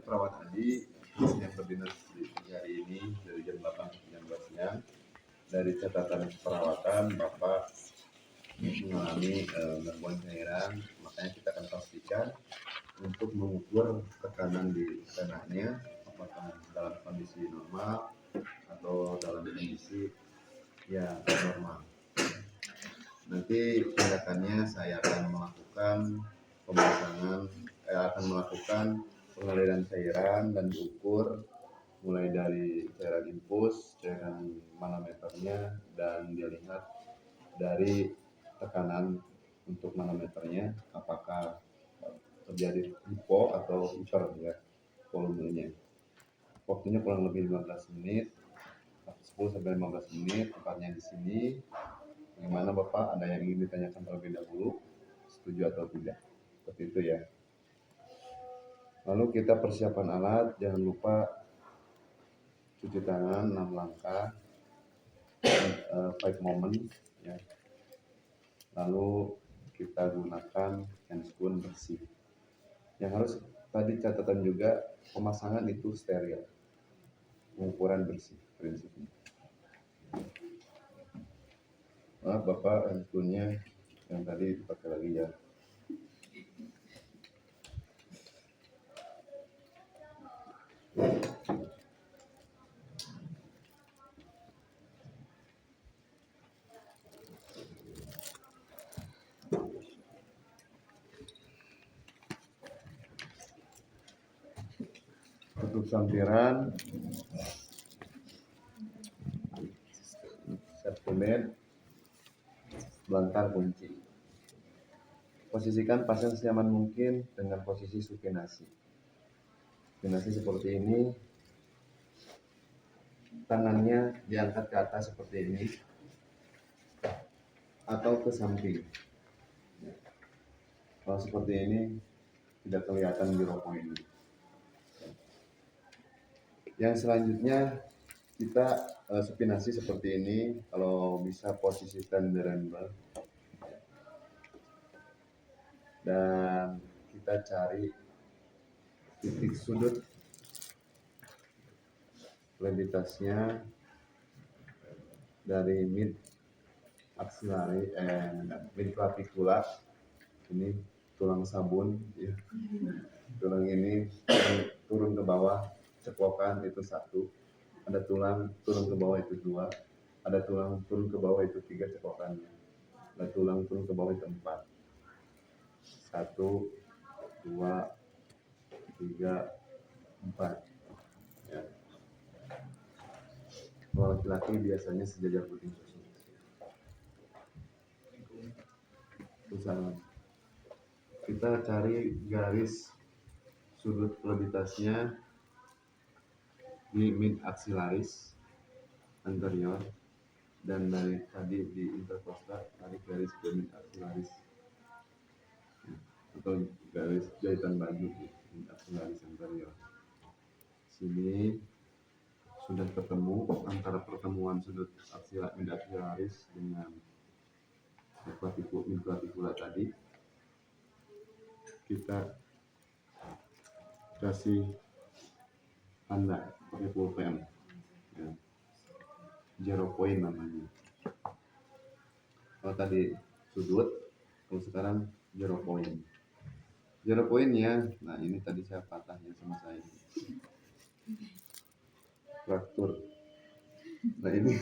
perawat Adi yang berdinas di hari ini dari jam 8 sampai jam 12 siang. Dari catatan perawatan, Bapak mengalami gangguan cairan, makanya kita akan pastikan untuk mengukur tekanan di tanahnya apakah dalam kondisi normal atau dalam kondisi ya normal. Nanti tindakannya saya akan melakukan pengaliran cairan dan diukur mulai dari cairan infus, cairan manometernya, dan dilihat dari tekanan untuk manometernya apakah terjadi hipo atau hiper ya volumenya. Waktunya kurang lebih 15 menit, 10 sampai 15 menit, tempatnya di sini. Bagaimana Bapak, ada yang ingin ditanyakan terlebih dahulu? Setuju atau tidak? Seperti itu ya. Lalu kita persiapan alat, jangan lupa cuci tangan 6 langkah, 5 moment ya. Lalu kita gunakan handscoon bersih. Yang harus tadi catatan juga, pemasangan itu steril, pengukuran bersih prinsipnya. Maaf Bapak, handscoonnya yang tadi dipakai lagi ya. Tutup sampiran, serkumet, belangkang kunci. Posisikan pasien senyaman mungkin dengan posisi supinasi. Supinasi seperti ini, tangannya diangkat ke atas seperti ini atau ke samping. Kalau seperti ini tidak kelihatan zero point. Yang selanjutnya kita supinasi seperti ini, kalau bisa posisi stand-by. Dan kita cari titik sudut levitasnya dari mid axillary mid clavicula, ini tulang sabun ya. Tulang ini turun ke bawah cepokan itu 1, ada tulang turun ke bawah itu 2, ada tulang turun ke bawah itu 3 cepokannya, ada tulang turun ke bawah itu 4. 1, 2, 3, 4 ya. Kalau laki-laki biasanya sejajar puting susu. Kita cari garis sudut levitasnya di mid axillaris anterior, dan dari tadi di intercostal tarik garis ke mid axillaris atau garis jahitan baju di mid axillaris anterior. Sini sudah ketemu antara pertemuan sudut mid axillaris dengan mid clavicula tadi. Kita kasih tanda pakai pulpen ya. Zero point namanya. Kalau tadi sudut, kalau sekarang zero point. Zero pointnya, nah ini tadi saya patahnya sama saya. Fraktur. Nah ini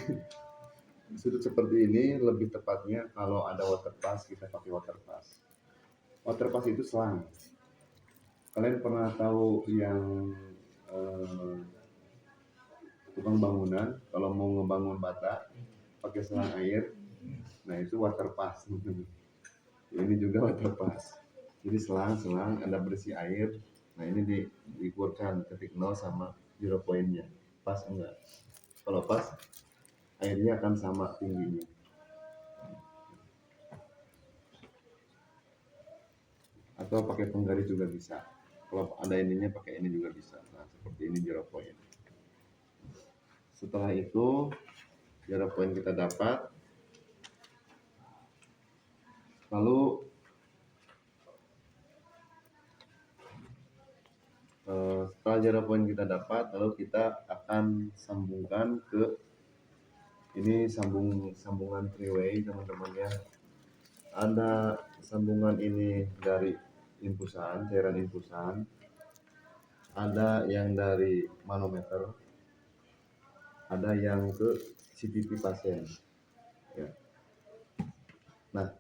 sudut seperti ini lebih tepatnya kalau ada waterpass kita pakai waterpass. Waterpass itu selang. Kalian pernah tahu yang tukang bangunan kalau mau ngebangun bata pakai selang air, nah itu waterpass. Ini juga waterpass. Jadi selang ada berisi air. Nah ini diukurkan titik 0 sama 0 poinnya. Pas enggak? Kalau pas, airnya akan sama tingginya. Atau pakai penggaris juga bisa. Kalau ada ininya pakai ini juga bisa. Nah seperti ini 0 point. Setelah itu 0 point kita dapat. Lalu Setelah jarak poin kita dapat, lalu kita akan sambungkan ke ini sambungan three-way teman-teman ya. Ada sambungan ini dari infusan, cairan infusan, ada yang dari manometer, ada yang ke CPP pasien ya. Nah,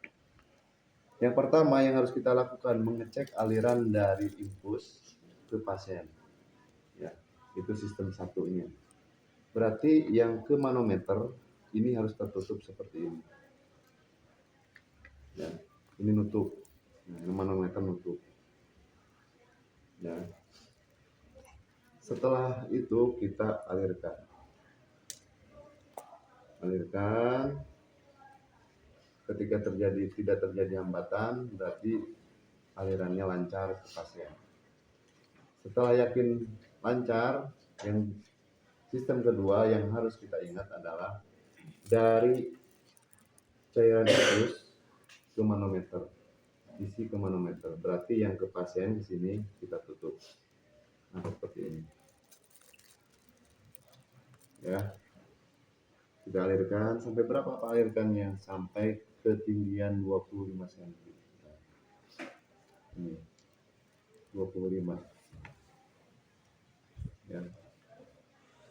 yang pertama yang harus kita lakukan mengecek aliran dari infus ke pasien ya, itu sistem satunya. Berarti yang ke manometer ini harus tertutup seperti ini ya, ini nutup. Nah, manometer nutup ya. Setelah itu kita alirkan. Ketika tidak terjadi hambatan, berarti alirannya lancar ke pasien. Setelah yakin lancar, yang sistem kedua yang harus kita ingat adalah dari cairan infus ke manometer, isi ke manometer. Berarti yang ke pasien di sini kita tutup. Nah, seperti ini. Ya. Kita alirkan sampai berapa Pak alirkannya? Sampai ketinggian 25 cm. Ini 25. Ya.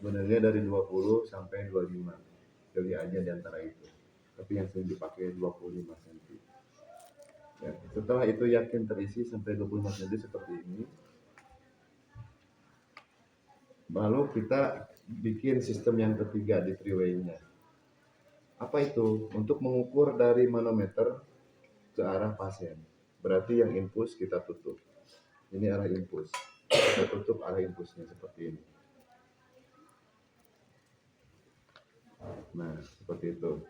Sebenarnya dari 20 sampai 25. Pilih aja di antara itu. Tapi yang sering dipakai 25 cm. Ya. Setelah itu yakin terisi sampai 25 cm seperti ini. Lalu kita bikin sistem yang ketiga di three-way-nya. Apa itu? Untuk mengukur dari manometer ke arah pasien. Berarti yang infus kita tutup. Ini arah infus. Kita tutup arah infusnya seperti ini. Nah, seperti itu.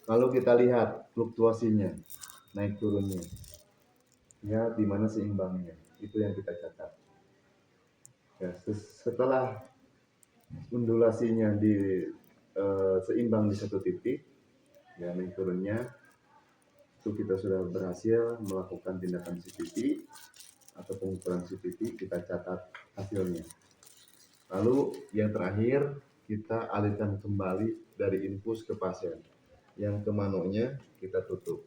Lalu kita lihat fluktuasinya, naik turunnya. Ya, di mana seimbangnya. Itu yang kita catat. Ya, setelah undulasinya seimbang di satu titik, ya naik turunnya, itu kita sudah berhasil melakukan tindakan CPP atau pengukuran CPP, kita catat hasilnya. Lalu yang terakhir kita alihkan kembali dari infus ke pasien. Yang ke manonya kita tutup.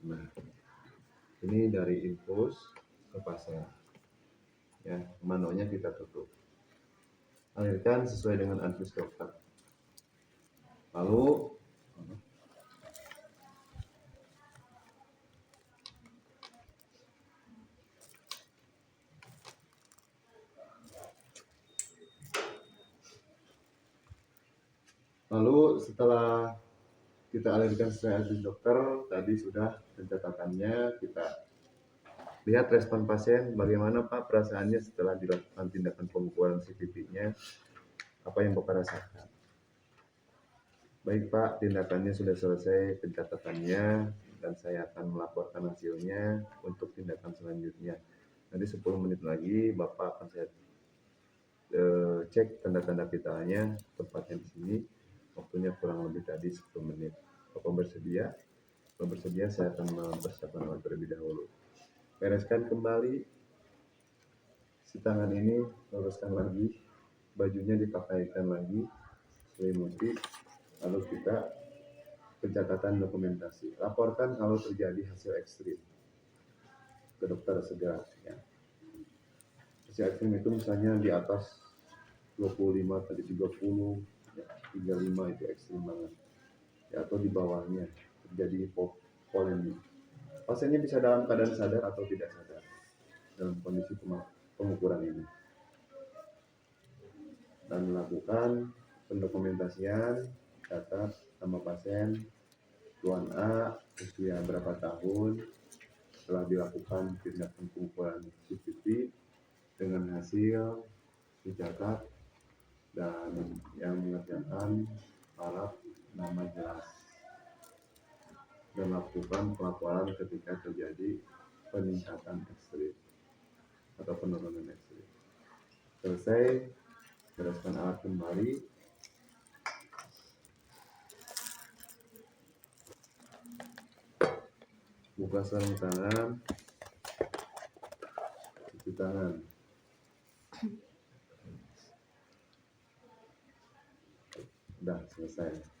Nah, ini dari infus ke pasien. Ya, manonya kita tutup. Alirkan sesuai dengan advice dokter. Lalu setelah kita alirkan sesuai advice dokter, tadi sudah pencatatannya, kita lihat respon pasien, bagaimana Pak perasaannya setelah dilakukan tindakan pengukuran CPP-nya, apa yang Bapak rasakan? Baik Pak, tindakannya sudah selesai pencatatannya, dan saya akan melaporkan hasilnya untuk tindakan selanjutnya. Nanti 10 menit lagi Bapak akan saya cek tanda-tanda vitalnya, tempatnya di sini, waktunya kurang lebih tadi 10 menit. Bapak bersedia? Kalau bersedia saya akan mempersiapkan alat terlebih dahulu. Bereskan kembali si tangan ini, luruskan lagi, bajunya dipakaikan lagi, selimuti, lalu kita pencatatan dokumentasi. Laporkan kalau terjadi hasil ekstrim ke dokter segera. Ya. Hasil ekstrim itu misalnya di atas 25 tadi 30, ya, 35 itu ekstrim banget. Ya, atau di bawahnya terjadi hipovolemia. Pasiennya bisa dalam keadaan sadar atau tidak sadar dalam kondisi pengukuran ini. Dan melakukan pendokumentasian, catat nama pasien, Tuan A, usia berapa tahun, setelah dilakukan tindakan pengukuran CPP dengan hasil dicatat, dan yang mengerjakan alat nama jelas, dan lakukan pelaporan ketika terjadi peningkatan ekstrim atau penurunan ekstrim. Selesai, bereskan alat kembali, buka sarung tangan, Cuci tangan. Udah selesai.